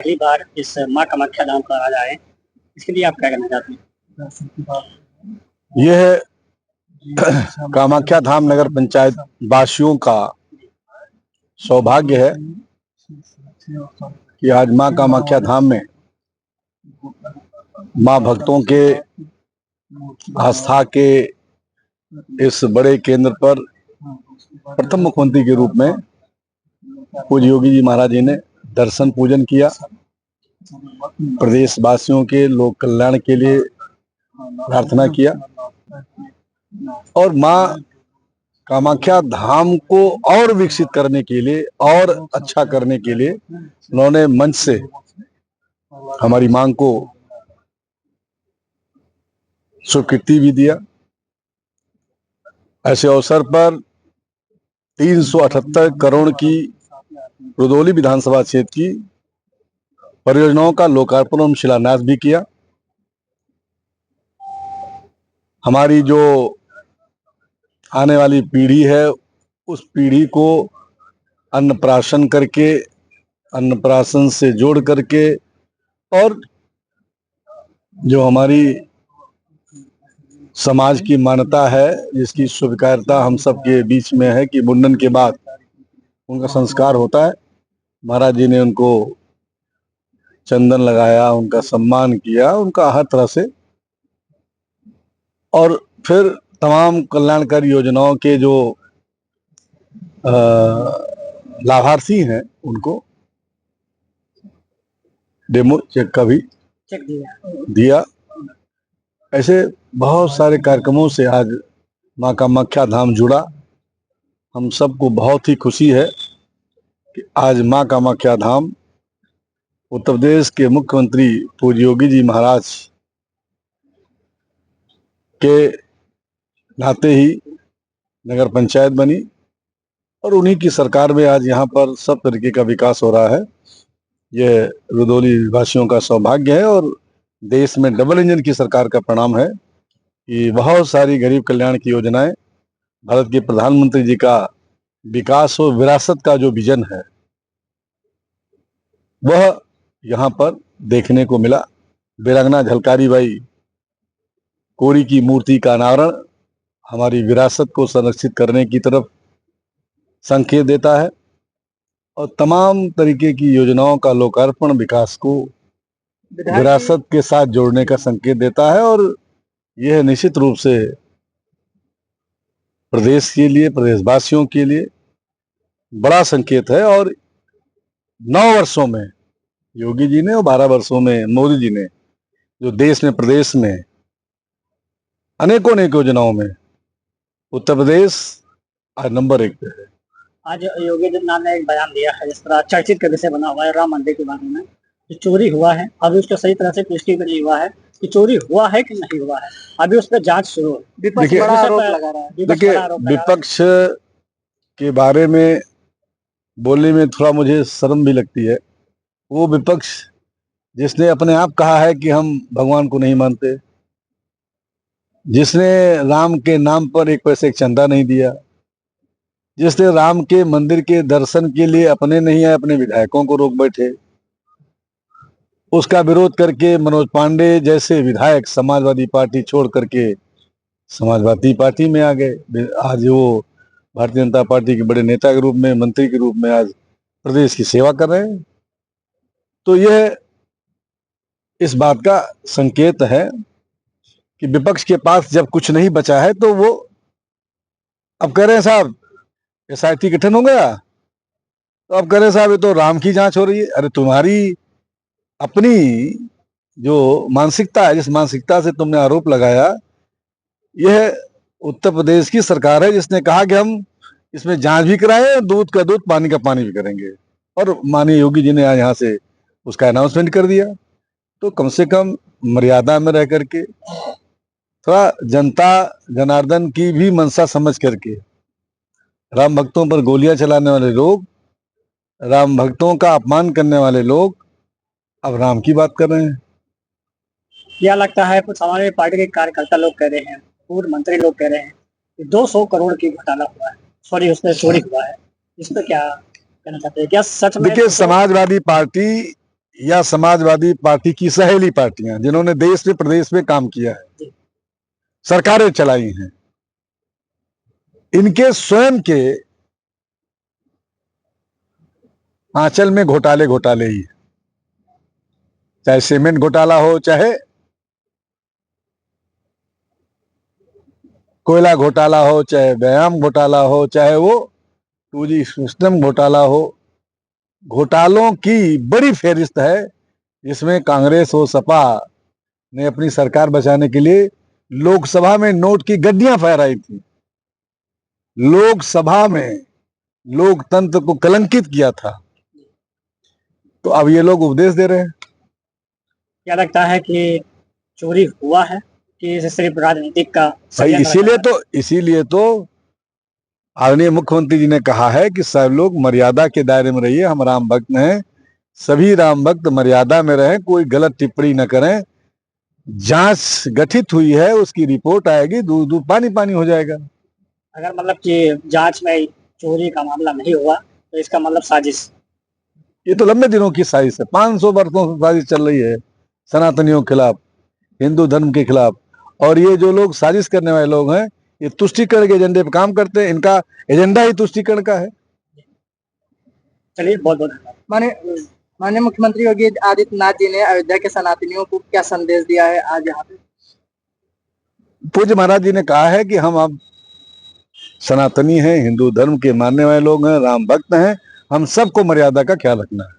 पहली बार इस माँ कामाख्या धाम पर आज आए, इसके लिए आप क्या कहना चाहते हैं? यह कामाख्या धाम नगर पंचायत वासियों का सौभाग्य है कि आज माँ कामाख्या धाम में माँ भक्तों के आस्था के इस बड़े केंद्र पर प्रथम मुख्यमंत्री के रूप में पूज्य योगी जी महाराज जी ने दर्शन पूजन किया। प्रदेश वासियों के लोक कल्याण के लिए प्रार्थना किया और माँ कामाख्या धाम को और विकसित करने के लिए और अच्छा करने के लिए उन्होंने मंच से हमारी मांग को स्वीकृति भी दिया। ऐसे अवसर पर 378 करोड़ की रुदौली विधानसभा क्षेत्र की परियोजनाओं का लोकार्पण और शिलान्यास भी किया। हमारी जो आने वाली पीढ़ी है उस पीढ़ी को अन्नप्राशन करके, अन्नप्राशन से जोड़ करके और जो हमारी समाज की मान्यता है जिसकी स्वीकार्यता हम सबके बीच में है कि मुंडन के बाद उनका संस्कार होता है। महाराज जी ने उनको चंदन लगाया, उनका सम्मान किया, उनका हर तरह से, और फिर तमाम कल्याणकारी योजनाओं के जो लाभार्थी हैं उनको डेमो चेक का भी दिया। ऐसे बहुत सारे कार्यक्रमों से आज माँ कामाख्या धाम जुड़ा। हम सबको बहुत ही खुशी है कि आज माँ कामाख्या धाम उत्तर प्रदेश के मुख्यमंत्री पूज्य योगी जी महाराज के नाते ही नगर पंचायत बनी और उन्हीं की सरकार में आज यहाँ पर सब तरीके का विकास हो रहा है। यह रुदौली वासियों का सौभाग्य है और देश में डबल इंजन की सरकार का परिणाम है कि बहुत सारी गरीब कल्याण की योजनाएं, भारत के प्रधानमंत्री जी का विकास और विरासत का जो विजन है वह यहाँ पर देखने को मिला। वीरांगना झलकारी बाई कोरी की मूर्ति का अनावरण हमारी विरासत को संरक्षित करने की तरफ संकेत देता है और तमाम तरीके की योजनाओं का लोकार्पण विकास को विरासत के साथ जोड़ने का संकेत देता है और यह निश्चित रूप से प्रदेश के लिए, प्रदेशवासियों के लिए बड़ा संकेत है। और 9 वर्षों में योगी जी ने और 12 वर्षों में मोदी जी ने जो देश में, प्रदेश में अनेकों योजनाओं में उत्तर प्रदेश आज नंबर 1 पे है। आज योगी आदित्यनाथ ने एक बयान दिया है, जिस तरह चर्चित का विषय बना हुआ है राम मंदिर के बारे में, जो चोरी हुआ है, अभी उसको सही तरह से पुष्टि भी नहीं हुआ है कि चोरी हुआ है कि नहीं हुआ है। अभी उस पर जांच शुरू है। विपक्ष बड़ा आरोप लगा रहा है। देखिए, विपक्ष के बारे में बोलने में थोड़ा मुझे शर्म भी लगती है। वो विपक्ष जिसने अपने आप कहा है कि हम भगवान को नहीं मानते, जिसने राम के नाम पर एक पैसे एक चंदा नहीं दिया, जिसने राम के मंदिर के दर्शन के लिए अपने नहीं आए, अपने विधायकों को रोक बैठे, उसका विरोध करके मनोज पांडे जैसे विधायक समाजवादी पार्टी छोड़ करके समाजवादी पार्टी में आ गए। आज वो भारतीय जनता पार्टी के बड़े नेता के रूप में, मंत्री के रूप में आज प्रदेश की सेवा कर रहे हैं। तो यह इस बात का संकेत है कि विपक्ष के पास जब कुछ नहीं बचा है तो वो अब कह रहे हैं साहब SIT गठन हो गया, तो अब कह रहे हैं साहब ये तो राम की जांच हो रही है। अरे तुम्हारी अपनी जो मानसिकता है, जिस मानसिकता से तुमने आरोप लगाया, यह उत्तर प्रदेश की सरकार है जिसने कहा कि हम इसमें जांच भी कराएं, दूध का दूध, पानी का पानी भी करेंगे, और माननीय योगी जी ने आज यहाँ से उसका अनाउंसमेंट कर दिया। तो कम से कम मर्यादा में रह करके, थोड़ा जनता जनार्दन की भी मंशा समझ करके, राम भक्तों पर गोलियां चलाने वाले लोग, राम भक्तों का अपमान करने वाले लोग अब राम की बात कर रहे हैं। क्या लगता है, कुछ हमारे पार्टी के कार्यकर्ता लोग कह रहे हैं, पूर्व मंत्री लोग कह रहे हैं कि 200 करोड़ की घोटाला हुआ है, सॉरी उसमें चोरी हुआ है, इस पर क्या कहना चाहते हैं? क्या सच में? देखिए, समाजवादी पार्टी या समाजवादी पार्टी की सहेली पार्टियां जिन्होंने देश में प्रदेश में काम किया है, सरकारें चलाई हैं, इनके स्वयं के आंचल में घोटाले घोटाले ही, चाहे सीमेंट घोटाला हो, चाहे कोयला घोटाला हो, चाहे व्यायाम घोटाला हो, चाहे वो 2G सिस्टम घोटाला हो, घोटालों की बड़ी फेहरिस्त है जिसमें कांग्रेस और सपा ने अपनी सरकार बचाने के लिए लोकसभा में नोट की गड्डियां फहराई थी, लोकसभा में लोकतंत्र को कलंकित किया था। तो अब ये लोग उपदेश दे रहे हैं। क्या लगता है कि चोरी हुआ है कि इसे सिर्फ राजनीतिक का भाई इसीलिए तो आदरणीय मुख्यमंत्री जी ने कहा है कि सब लोग मर्यादा के दायरे में रहिए, हम राम भक्त हैं, सभी राम भक्त मर्यादा में रहें, कोई गलत टिप्पणी न करें। जांच गठित हुई है, उसकी रिपोर्ट आएगी, दूध दूध पानी पानी हो जाएगा। अगर मतलब कि जांच में चोरी का मामला नहीं हुआ तो इसका मतलब साजिश। ये तो लंबे दिनों की साजिश है, 500 वर्षों से साजिश चल रही है सनातनियों के खिलाफ, हिंदू धर्म के खिलाफ। और ये जो लोग साजिश करने वाले लोग हैं, ये तुष्टीकरण के एजेंडे पे काम करते हैं, इनका एजेंडा ही तुष्टीकरण का है। चलिए, बहुत बहुत धन्यवाद। माननीय मुख्यमंत्री योगी आदित्यनाथ जी ने अयोध्या के सनातनियों को क्या संदेश दिया है आज यहाँ पे? पूज्य महाराज जी ने कहा है कि हम अब सनातनी हैं, हिंदू धर्म के मानने वाले लोग हैं, राम भक्त हैं, हम सबको मर्यादा का ख्याल रखना है।